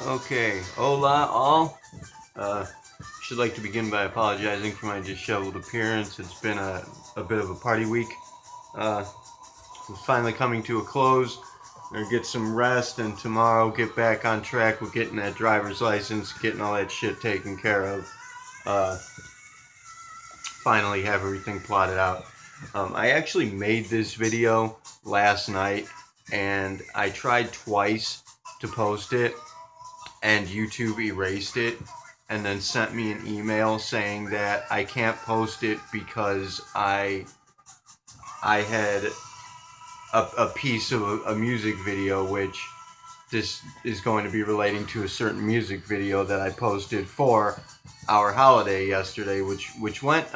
Okay, hola all. Should like to begin by apologizing for my disheveled appearance. It's been a bit of a party week. It's finally coming to a close. I'm gonna get some rest and tomorrow get back on track with getting that driver's license, getting all that shit taken care of. Uh, Finally have everything plotted out. I actually made this video last night and I tried twice to post it and YouTube erased it and then sent me an email saying that I can't post it because I had a piece of a music video, which this is going to be relating to a certain music video that I posted for our holiday yesterday, which went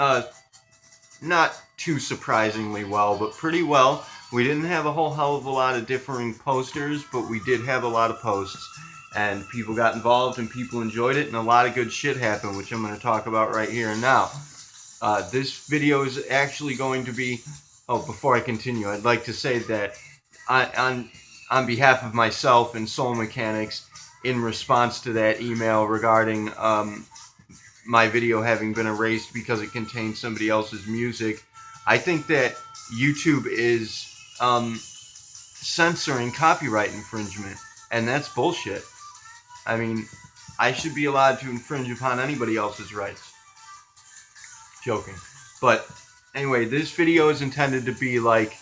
not too surprisingly well, but pretty well. We didn't have a whole hell of a lot of differing posters, but we did have a lot of posts. And people got involved and people enjoyed it, and a lot of good shit happened, which I'm going to talk about right here and now. This video is actually going to be. Oh, before I continue, I'd like to say that on behalf of myself and Soul Mechanics, in response to that email regarding my video having been erased because it contains somebody else's music, I think that YouTube is censoring copyright infringement, and that's bullshit. I mean, I should be allowed to infringe upon anybody else's rights. Joking. But anyway, this video is intended to be like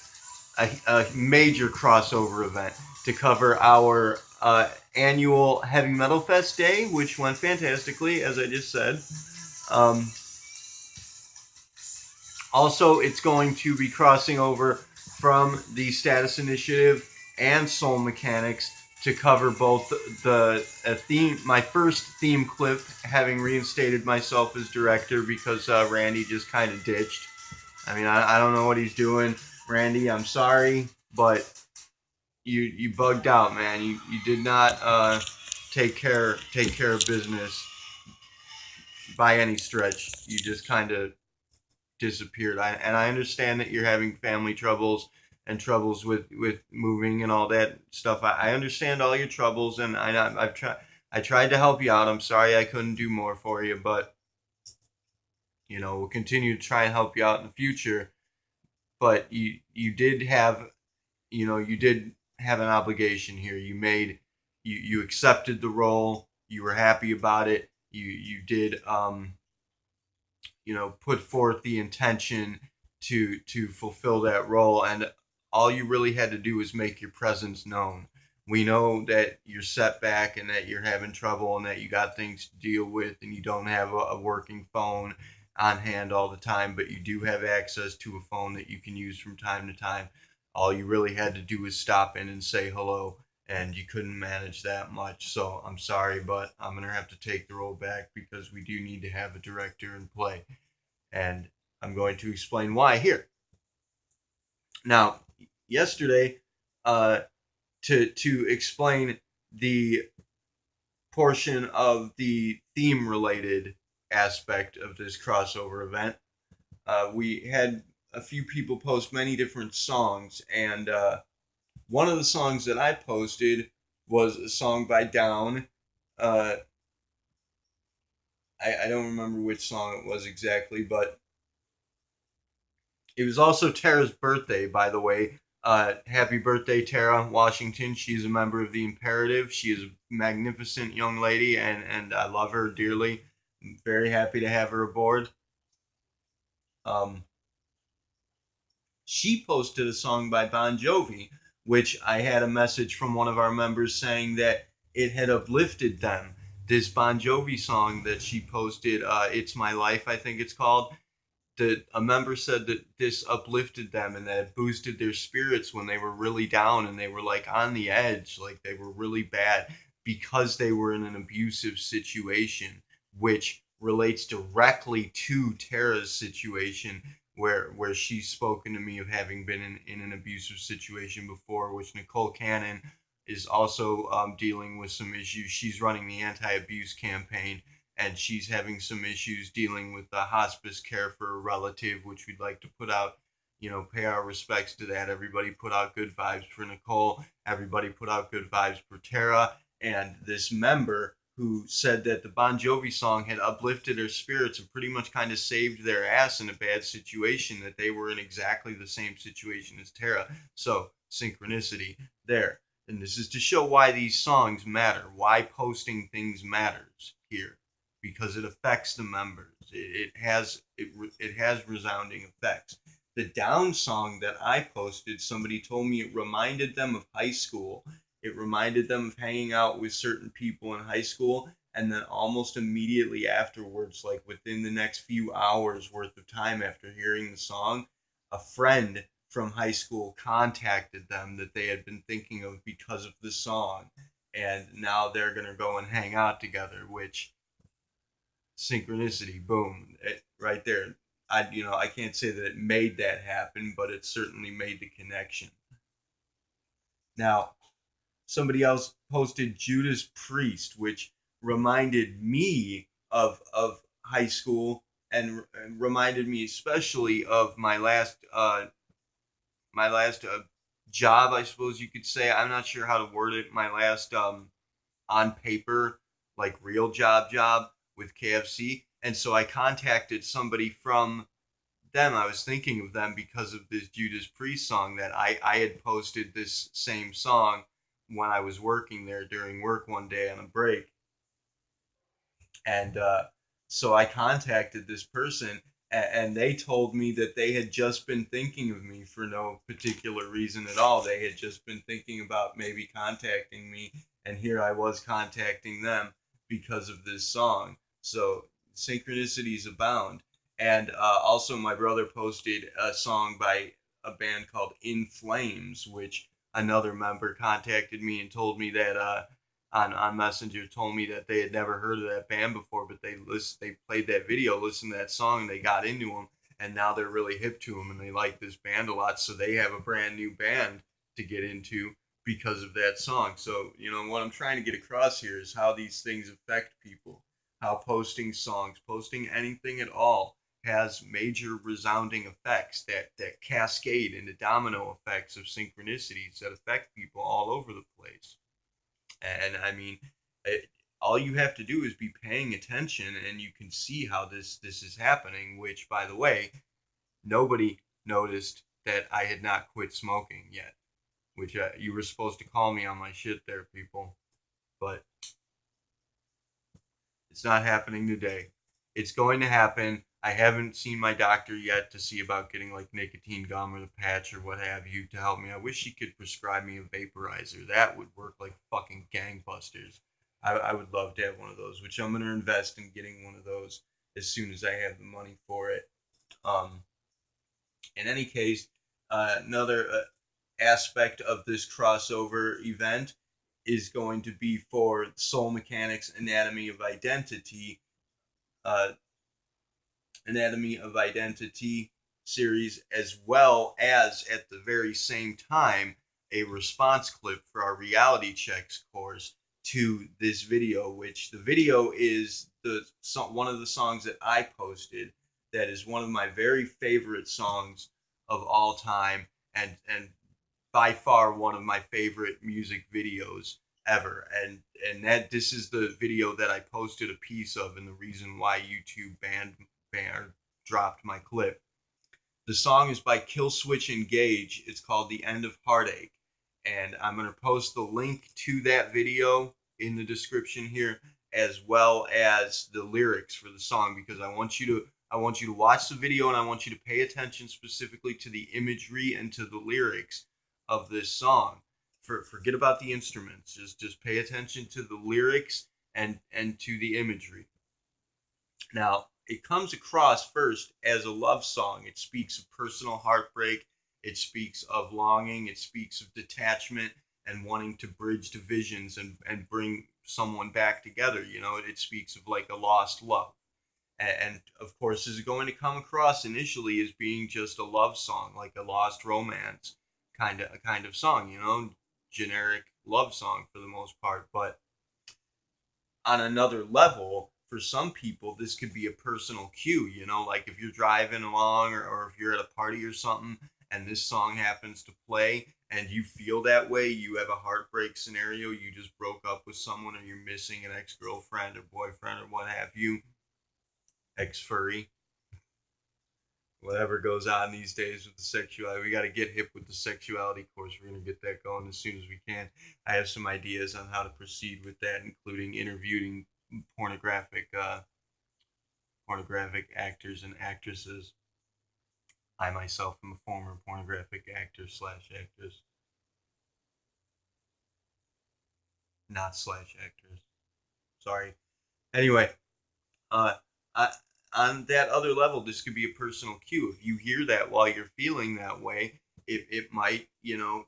a major crossover event to cover our annual Heavy Metal Fest Day, which went fantastically, as I just said. Um, Also, it's going to be crossing over from the Status Initiative and Soul Mechanics to cover both the theme, my first theme clip, having reinstated myself as director because Randy just kind of ditched. I mean, I don't know what he's doing, Randy. I'm sorry, but you bugged out, man. You did not take care of business by any stretch. You just kind of disappeared. And I understand that you're having family troubles and troubles with moving and all that stuff. I understand all your troubles, and I tried to help you out. I'm sorry I couldn't do more for you, but we'll continue to try and help you out in the future. But you did have an obligation here. You accepted the role. You were happy about it. You did put forth the intention to fulfill that role, and all you really had to do was make your presence known. We know that you're set back and that you're having trouble and that you got things to deal with and you don't have a working phone on hand all the time, but you do have access to a phone that you can use from time to time. All you really had to do was stop in and say hello, and you couldn't manage that much. So I'm sorry, but I'm going to have to take the role back because we do need to have a director in play, and I'm going to explain why here. Now, yesterday, to explain the portion of the theme related aspect of this crossover event, we had a few people post many different songs, and one of the songs that I posted was a song by Down. Uh, I don't remember which song it was exactly, but it was also Tara's birthday, by the way. Happy birthday, Tara Washington. She's a member of the Imperative. She is a magnificent young lady, and I love her dearly. I'm very happy to have her aboard. Um, she posted a song by Bon Jovi, which I had a message from one of our members saying that it had uplifted them. This Bon Jovi song that she posted, "It's My Life," I think it's called, that a member said that this uplifted them and that it boosted their spirits when they were really down and they were like on the edge, like they were really bad because they were in an abusive situation, which relates directly to Tara's situation where she's spoken to me of having been in an abusive situation before, which Nicole Cannon is also dealing with some issues. She's running the anti-abuse campaign, and she's having some issues dealing with the hospice care for a relative, which we'd like to put out, pay our respects to that. Everybody put out good vibes for Nicole. Everybody put out good vibes for Tara. and this member who said that the Bon Jovi song had uplifted their spirits and pretty much kind of saved their ass in a bad situation, that they were in exactly the same situation as Tara. So, synchronicity there. And this is to show why these songs matter, why posting things matters here, because it affects the members. It has resounding effects. The down song that I posted, somebody told me it reminded them of high school. It reminded them of hanging out with certain people in high school, and then almost immediately afterwards, like within the next few hours worth of time after hearing the song, a friend from high school contacted them that they had been thinking of because of the song, and now they're gonna go and hang out together, which synchronicity, boom, right there. I can't say that it made that happen, but it certainly made the connection. Now, somebody else posted Judas Priest, which reminded me of high school, and reminded me especially of my last job, I suppose you could say. I'm not sure how to word it. My last on paper, like real job with KFC. And so I contacted somebody from them. I was thinking of them because of this Judas Priest song that I had posted this same song when I was working there during work one day on a break. And so I contacted this person, and they told me that they had just been thinking of me for no particular reason at all. They had just been thinking about maybe contacting me, and here I was contacting them because of this song. So synchronicities abound. And also, my brother posted a song by a band called In Flames, which another member contacted me and told me that on Messenger, told me that they had never heard of that band before, but they played that video, listened to that song, and they got into them, and now they're really hip to them, and they like this band a lot, so they have a brand new band to get into because of that song. So what I'm trying to get across here is how these things affect people, how posting songs, posting anything at all, has major resounding effects that cascade into domino effects of synchronicities that affect people all over the place. And I mean, all you have to do is be paying attention, and you can see how this is happening. Which, by the way, nobody noticed that I had not quit smoking yet. Which you were supposed to call me on my shit there, people, but it's not happening today. It's going to happen. I haven't seen my doctor yet to see about getting like nicotine gum or the patch or what have you to help me. I wish she could prescribe me a vaporizer. That would work like fucking gangbusters. I would love to have one of those, which I'm going to invest in getting one of those as soon as I have the money for it. Um, in any case, another aspect of this crossover event is going to be for Soul Mechanics uh, Anatomy of Identity series, as well as at the very same time a response clip for our reality checks course to this video, which the video is one of the songs that I posted that is one of my very favorite songs of all time, and by far one of my favorite music videos ever. And that this is the video that I posted a piece of, and the reason why YouTube banned dropped my clip. The song is by Killswitch Engage. It's called The End of Heartache, and I'm going to post the link to that video in the description here, as well as the lyrics for the song, because I want you to watch the video, and I want you to pay attention specifically to the imagery and to the lyrics of this song. Forget about the instruments. Just pay attention to the lyrics and to the imagery. Now, it comes across first as a love song. It speaks of personal heartbreak. It speaks of longing. It speaks of detachment and wanting to bridge divisions and bring someone back together. It speaks of like a lost love. And of course, is it going to come across initially as being just a love song, like a lost romance kind of song, generic love song for the most part. But on another level, for some people, this could be a personal cue, like if you're driving along, or if you're at a party or something and this song happens to play, and you feel that way, you have a heartbreak scenario, you just broke up with someone, or you're missing an ex-girlfriend or boyfriend or what have you, ex-furry, whatever goes on these days with the sexuality. We got to get hip with the sexuality course. We're going to get that going as soon as we can. I have some ideas on how to proceed with that, including interviewing pornographic actors and actresses. I myself am a former pornographic actor slash actress, not slash actress. Sorry. Anyway, uh, I, on that other level, this could be a personal cue. If you hear that while you're feeling that way, it might,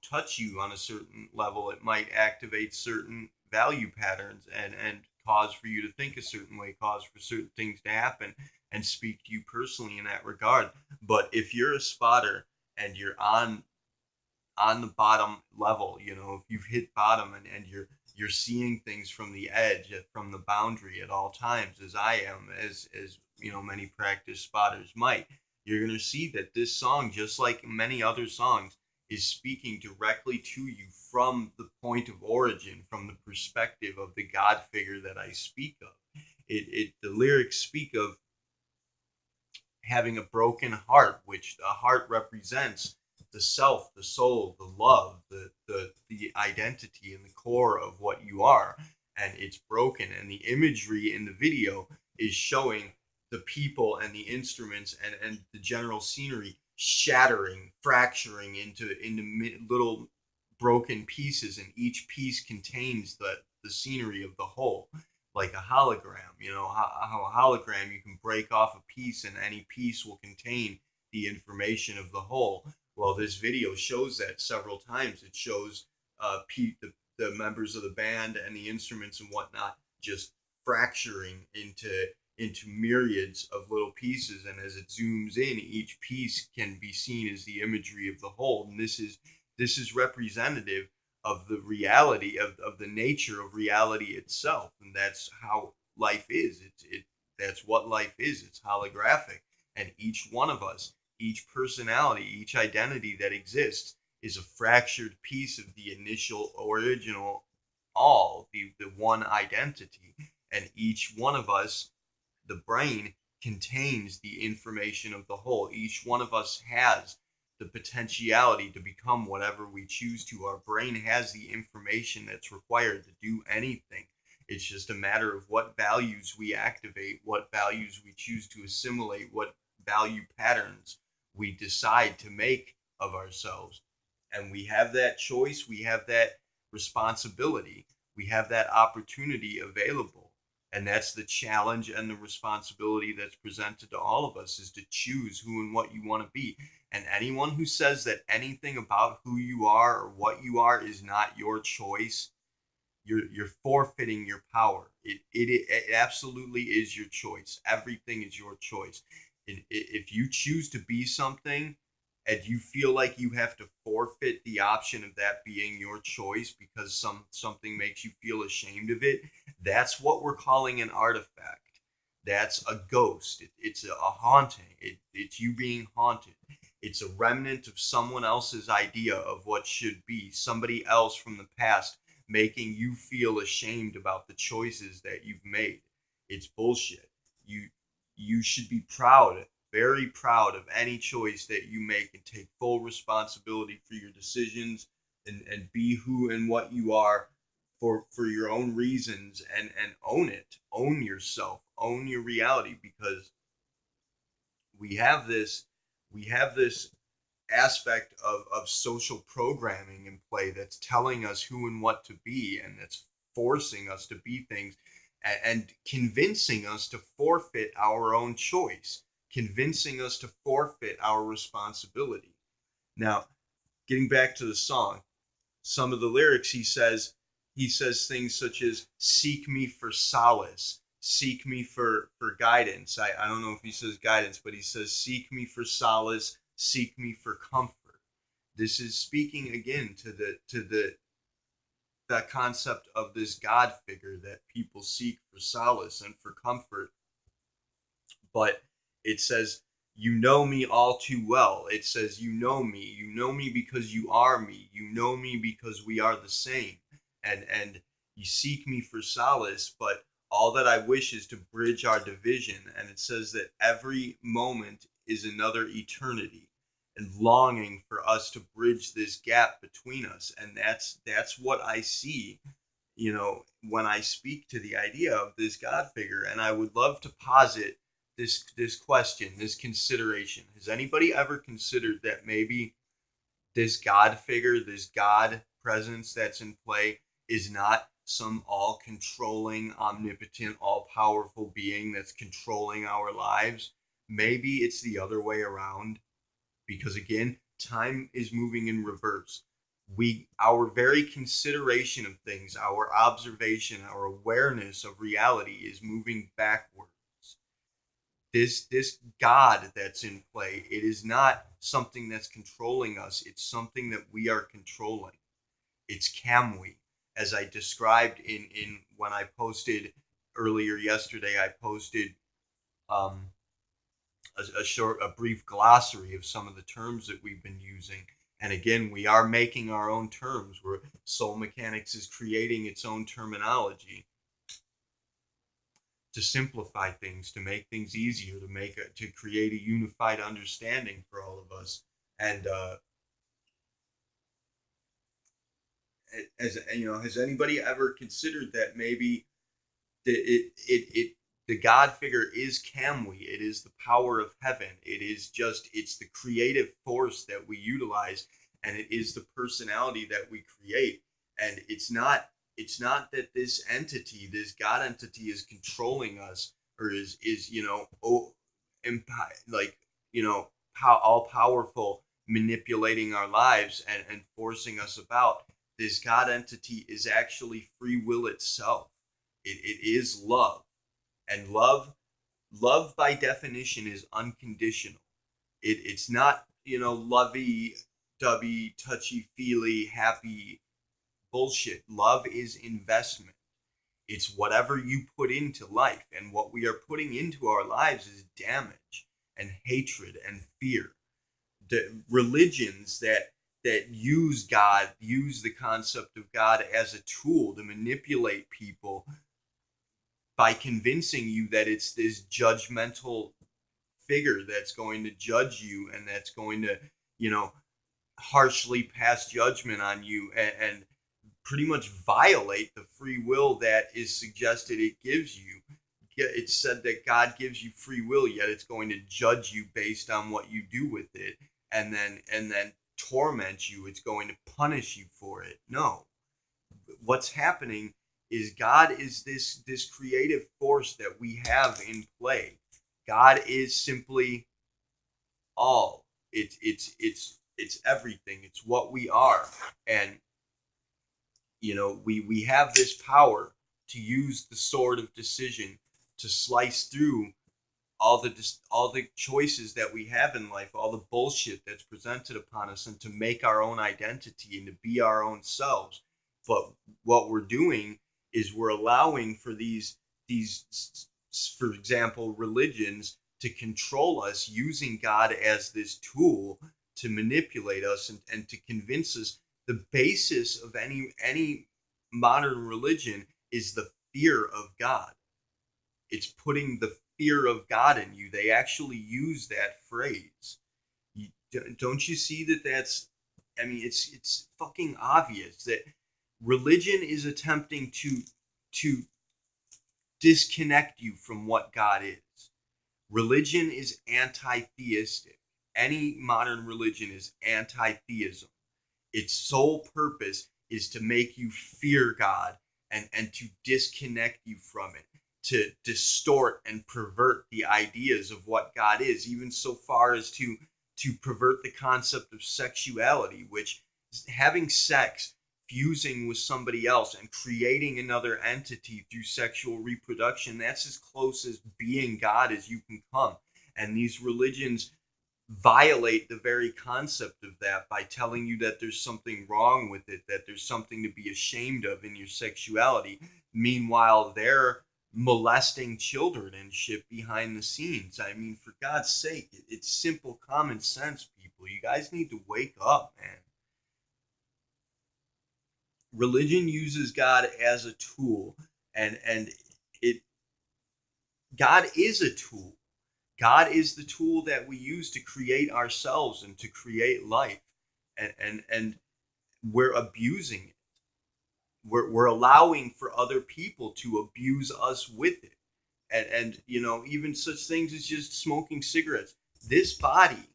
touch you on a certain level. It might activate certain value patterns and cause for you to think a certain way, cause for certain things to happen, and speak to you personally in that regard. But if you're a spotter and you're on the bottom level, if you've hit bottom, and you're seeing things from the edge, from the boundary at all times, as I am, as many practice spotters might, you're going to see that this song, just like many other songs, is speaking directly to you from the point of origin, from the perspective of the God figure that I speak of. The lyrics speak of having a broken heart, which the heart represents the self, the soul, the love, the identity and the core of what you are. And it's broken. And the imagery in the video is showing the people and the instruments and the general scenery shattering, fracturing into little broken pieces, and each piece contains the scenery of the whole, like a hologram. How a hologram, you can break off a piece and any piece will contain the information of the whole. Well, this video shows that several times. It shows the members of the band and the instruments and whatnot just fracturing into myriads of little pieces, and as it zooms in, each piece can be seen as the imagery of the whole. And this is representative of the reality of the nature of reality itself, and that's how life is. That's what life is. It's holographic, and each one of us, each personality, each identity that exists is a fractured piece of the initial original the one identity. And each one of us, the brain, contains the information of the whole. Each one of us has the potentiality to become whatever we choose to. Our brain has the information that's required to do anything. It's just a matter of what values we activate, what values we choose to assimilate, what value patterns we decide to make of ourselves. And we have that choice, we have that responsibility, we have that opportunity available. And that's the challenge and the responsibility that's presented to all of us, is to choose who and what you want to be. And anyone who says that anything about who you are or what you are is not your choice, you're forfeiting your power. It absolutely is your choice. Everything is your choice. If you choose to be something and you feel like you have to forfeit the option of that being your choice because something makes you feel ashamed of it, that's what we're calling an artifact. That's a ghost. It's a haunting. It's you being haunted. It's a remnant of someone else's idea of what should be, somebody else from the past making you feel ashamed about the choices that you've made. It's bullshit. You should be proud, very proud of any choice that you make, and take full responsibility for your decisions, and be who and what you are for your own reasons, and own it. Own yourself. Own your reality, because we have this aspect of social programming in play that's telling us who and what to be, and that's forcing us to be things, and convincing us to forfeit our own choice, convincing us to forfeit our responsibility. Now, getting back to the song, some of the lyrics, he says things such as, seek me for solace, seek me for guidance. I don't know if he says guidance, but he says, seek me for solace, seek me for comfort. This is speaking again to the that concept of this God figure that people seek for solace and for comfort. But it says, You know me all too well. It says, you know me. You know me because you are me. You know me because we are the same. And you seek me for solace, but all that I wish is to bridge our division. And it says that every moment is another eternity, and longing for us to bridge this gap between us. And that's what I see, when I speak to the idea of this God figure. And I would love to posit this question, this consideration. Has anybody ever considered that maybe this God figure, this God presence that's in play, is not some all controlling, omnipotent, all powerful being that's controlling our lives? Maybe it's the other way around, because again, time is moving in reverse. Our very consideration of things, our observation, our awareness of reality is moving backwards. This God that's in play, it is not something that's controlling us, it's something that we are controlling. It's Kamui. As I described in when I posted earlier yesterday, I posted um, a brief glossary of some of the terms that we've been using. And again, we are making our own terms, where soul mechanics is creating its own terminology to simplify things, to make things easier, to create a unified understanding for all of us. And as you know, has anybody ever considered that maybe the God figure is Kamui? It is the power of heaven. It's the creative force that we utilize, and it is the personality that we create. And it's not that this entity, this God entity, is controlling us, or is like, all powerful, manipulating our lives and forcing us about. This God entity is actually free will itself. It is love. And love by definition is unconditional. It's not, lovey dovey, touchy feely, happy bullshit. Love is investment. It's whatever you put into life, and what we are putting into our lives is damage and hatred and fear. The religions that use God, use the concept of God as a tool to manipulate people by convincing you that it's this judgmental figure that's going to judge you, and that's going to, you know, harshly pass judgment on you, and pretty much violate the free will that is suggested it gives you. It's said that God gives you free will, yet it's going to judge you based on what you do with it, and then torment you. It's going to punish you for it. No, what's happening is God is this creative force that we have in play. God is simply all. It's everything. It's what we are. And we have this power to use the sword of decision to slice through all the choices that we have in life, all the bullshit that's presented upon us, and to make our own identity and to be our own selves. But what we're doing is we're allowing for these, for example, religions to control us, using God as this tool to manipulate us, and to convince us. The basis of any modern religion is the fear of God. It's putting the fear of God in you. They actually use that phrase. Don't you see that? It's fucking obvious that religion is attempting to disconnect you from what God is. Religion is anti-theistic. Any modern religion is anti-theism. Its sole purpose is to make you fear God, and to disconnect you from it, to distort and pervert the ideas of what God is, even so far as to pervert the concept of sexuality, which having sex, fusing with somebody else, and creating another entity through sexual reproduction, that's as close as being God as you can come. And these religions violate the very concept of that by telling you that there's something wrong with it, that there's something to be ashamed of in your sexuality. Meanwhile, they're molesting children and shit behind the scenes. I mean, for God's sake, it's simple common sense, people. You guys need to wake up, man. Religion uses God as a tool, and it God is a tool. God is the tool that we use to create ourselves and to create life. And we're abusing it. We're allowing for other people to abuse us with it. And you know, even such things as just smoking cigarettes. This body,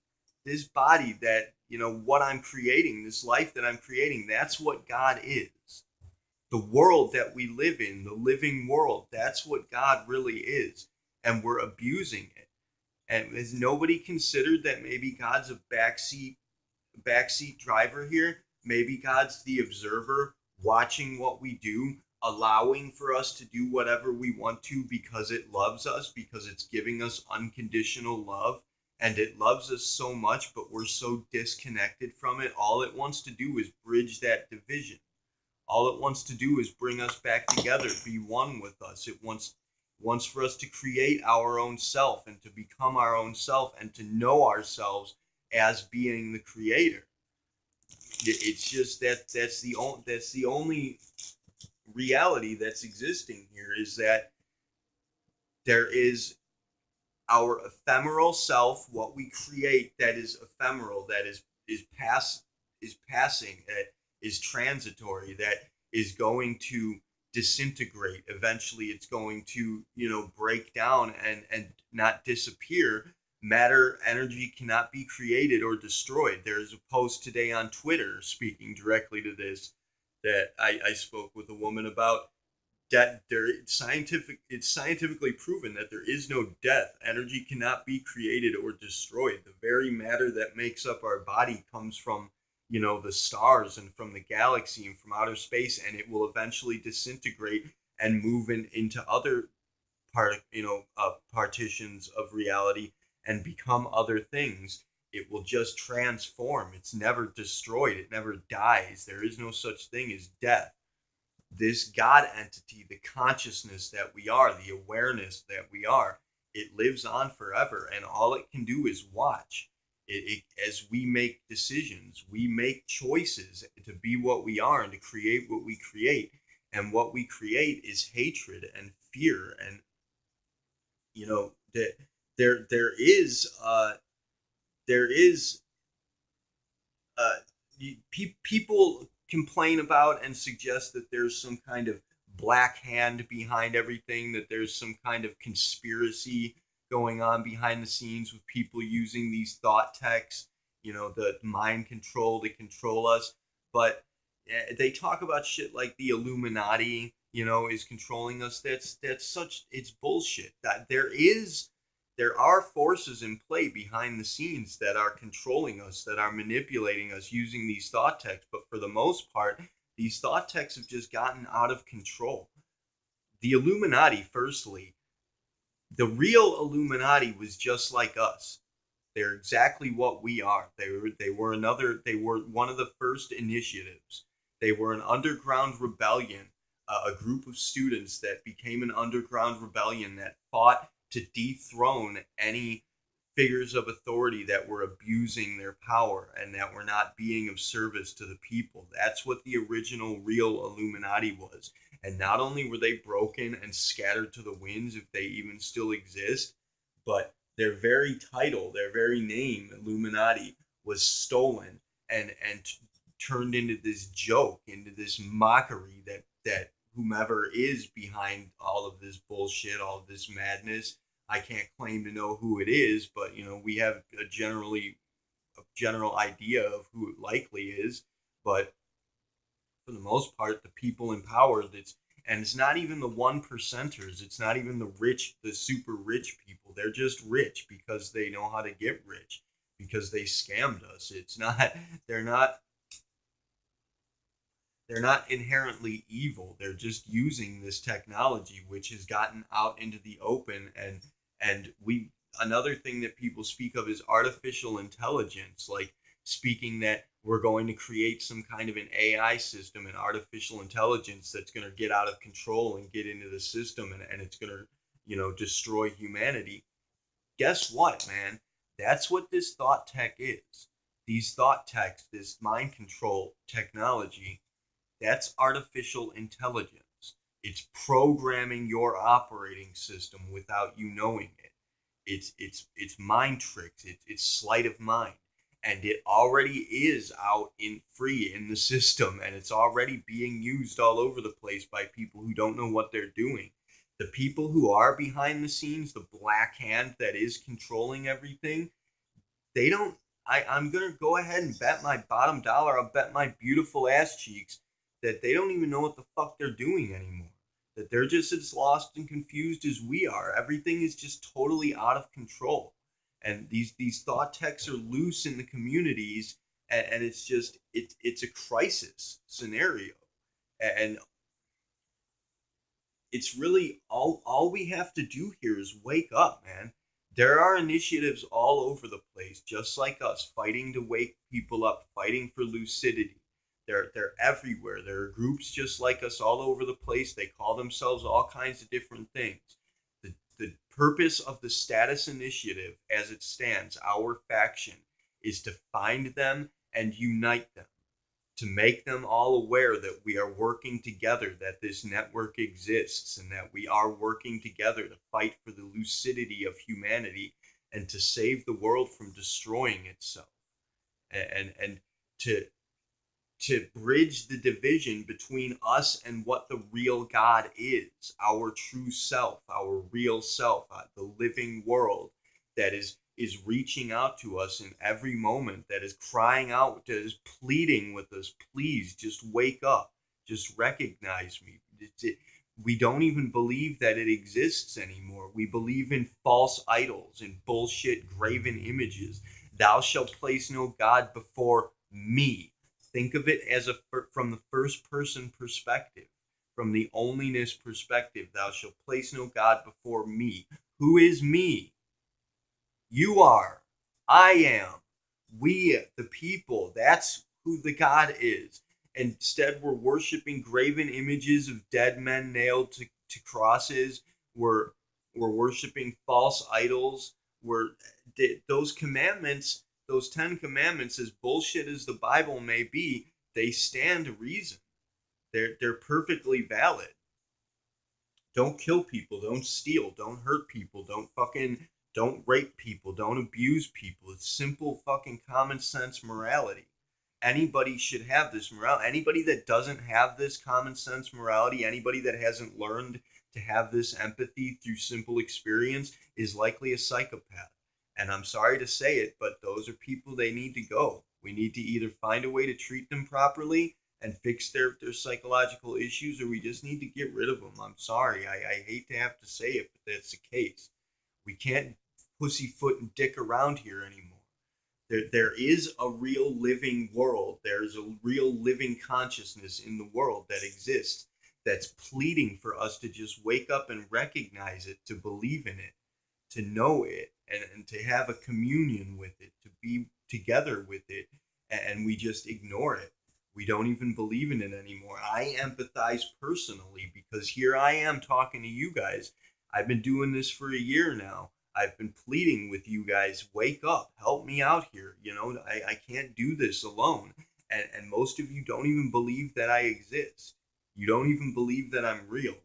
this body that, you know, what I'm creating, this life that I'm creating, that's what God is. The world that we live in, the living world, that's what God really is. And we're abusing it. And has nobody considered that maybe God's a backseat driver here? Maybe God's the observer, watching what we do, allowing for us to do whatever we want to because it loves us, because it's giving us unconditional love, and it loves us so much, but we're so disconnected from it. All it wants to do is bridge that division. All it wants to do is bring us back together, be one with us. It wants for us to create our own self and to become our own self and to know ourselves as being the creator. It's just that's the only reality that's existing here, is that there is our ephemeral self, what we create that is ephemeral, that is passing, that is transitory, that is going to disintegrate. Eventually it's going to, you know, break down and not disappear. Matter, energy cannot be created or destroyed. There's a post today on Twitter speaking directly to this that I spoke with a woman about, that it's scientifically proven that there is no death. Energy cannot be created or destroyed. The very matter that makes up our body comes from, you know, the stars and from the galaxy and from outer space, and it will eventually disintegrate and move into other partitions of reality and become other things. It will just transform. It's never destroyed. It never dies. There is no such thing as death. This God entity, the consciousness that we are, the awareness that we are, it lives on forever, and all it can do is watch. As we make decisions, we make choices to be what we are and to create what we create. And what we create is hatred and fear, and you know that there is uh, people complain about and suggest that there's some kind of black hand behind everything, that there's some kind of conspiracy going on behind the scenes with people using these thought techs, you know, the mind control to control us. But they talk about shit like the Illuminati, you know, is controlling us. That's such, it's bullshit. That there are forces in play behind the scenes that are controlling us, that are manipulating us using these thought techs. But for the most part, these thought techs have just gotten out of control. The Illuminati, firstly, the real Illuminati was just like us. They're exactly what we are. They were one of the first initiatives. They were an underground rebellion, a group of students that became an underground rebellion that fought to dethrone any figures of authority that were abusing their power and that were not being of service to the people. That's what the original real Illuminati was. And not only were they broken and scattered to the winds, if they even still exist, but their very title, their very name, Illuminati, was stolen and turned into this joke, into this mockery that whomever is behind all of this bullshit, all of this madness. I can't claim to know who it is, but you know, we have a general idea of who it likely is. But for the most part, the people in power, and it's not even the one percenters. It's not even the rich, the super rich people. They're just rich because they know how to get rich, because they scammed us. It's not, they're not they're not inherently evil. They're just using this technology, which has gotten out into the open. And we, another thing that people speak of is artificial intelligence. Like, speaking that we're going to create some kind of an AI system, an artificial intelligence that's going to get out of control and get into the system, and it's going to, destroy humanity. Guess what, man? That's what this thought tech is. These thought techs, this mind control technology, that's artificial intelligence. It's programming your operating system without you knowing it. It's mind tricks. It's sleight of mind, and it already is out in free in the system, and it's already being used all over the place by people who don't know what they're doing. The people who are behind the scenes, the black hand that is controlling everything, they don't. I'm gonna go ahead and bet my bottom dollar. I'll bet my beautiful ass cheeks that they don't even know what the fuck they're doing anymore. That they're just as lost and confused as we are. Everything is just totally out of control, and these thought techs are loose in the communities, and it's a crisis scenario, and it's really all we have to do here is wake up, man. There are initiatives all over the place, just like us, fighting to wake people up, fighting for lucidity. They're everywhere. There are groups just like us all over the place. They call themselves all kinds of different things. The purpose of the status initiative as it stands, our faction, is to find them and unite them, to make them all aware that we are working together, that this network exists, and that we are working together to fight for the lucidity of humanity and to save the world from destroying itself, and to bridge the division between us and what the real God is, our true self, our real self, the living world that is reaching out to us in every moment, that is crying out, that is pleading with us, please just wake up, just recognize me. We don't even believe that it exists anymore. We believe in false idols and bullshit graven images. Thou shalt place no God before me. Think of it as from the first person perspective, from the onlyness perspective. Thou shalt place no God before me. Who is me? You are. I am. We, the people. That's who the God is. Instead, we're worshiping graven images of dead men nailed to crosses. We're worshiping false idols. Those commandments, those 10 commandments, as bullshit as the Bible may be, they stand to reason. They're perfectly valid. Don't kill people, don't steal, don't hurt people, don't rape people, don't abuse people. It's simple fucking common sense morality. Anybody should have this morality. Anybody that doesn't have this common sense morality, anybody that hasn't learned to have this empathy through simple experience, is likely a psychopath. And I'm sorry to say it, but those are people, they need to go. We need to either find a way to treat them properly and fix their psychological issues, or we just need to get rid of them. I'm sorry. I hate to have to say it, but that's the case. We can't pussyfoot and dick around here anymore. There is a real living world. There's a real living consciousness in the world that exists, that's pleading for us to just wake up and recognize it, to believe in it, to know it, and to have a communion with it, to be together with it, and we just ignore it. We don't even believe in it anymore. I empathize personally because here I am talking to you guys. I've been doing this for a year now. I've been pleading with you guys, wake up, help me out here. I can't do this alone. And most of you don't even believe that I exist. You don't even believe that I'm real.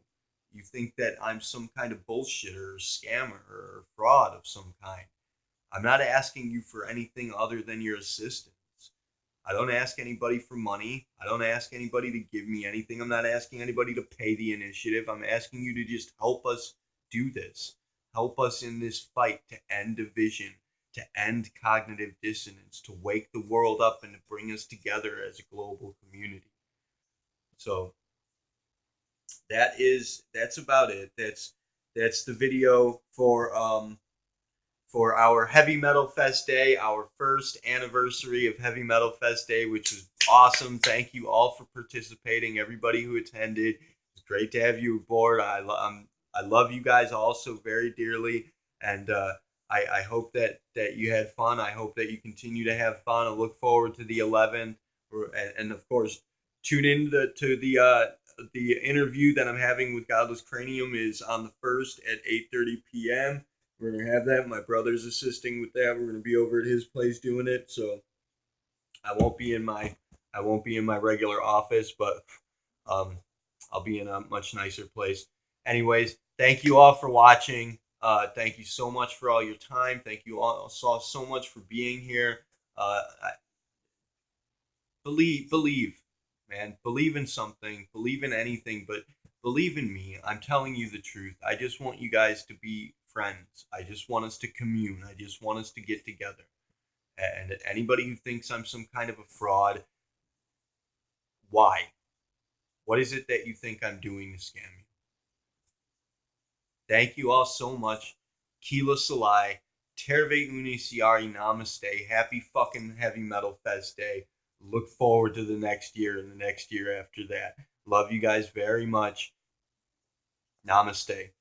You think that I'm some kind of bullshitter or scammer or fraud of some kind. I'm not asking you for anything other than your assistance. I don't ask anybody for money. I don't ask anybody to give me anything. I'm not asking anybody to pay the initiative. I'm asking you to just help us do this. Help us in this fight to end division, to end cognitive dissonance, to wake the world up and to bring us together as a global community. So that's about it. That's the video for our Heavy Metal Fest Day, our first anniversary of Heavy Metal Fest Day, which was awesome. Thank you all for participating, everybody who attended. It's great to have you aboard. I love you guys all so very dearly, and I hope that you had fun. I hope that you continue to have fun. I look forward to the 11th, and of course, tune in the interview that I'm having with Godless Cranium is on the 1st at 8:30 p.m. We're gonna have that. My brother's assisting with that. We're gonna be over at his place doing it. So I won't be in my regular office, but um, I'll be in a much nicer place. Anyways, thank you all for watching. Thank you so much for all your time. Thank you all so much for being here. Believe, man. Believe in something. Believe in anything, but believe in me. I'm telling you the truth. I just want you guys to be friends. I just want us to commune. I just want us to get together. And anybody who thinks I'm some kind of a fraud, why? What is it that you think I'm doing to scam you? Thank you all so much. Kila Salai. Terve Uni Siari Namaste. Happy fucking Heavy Metal Fest Day. Look forward to the next year and the next year after that. Love you guys very much. Namaste.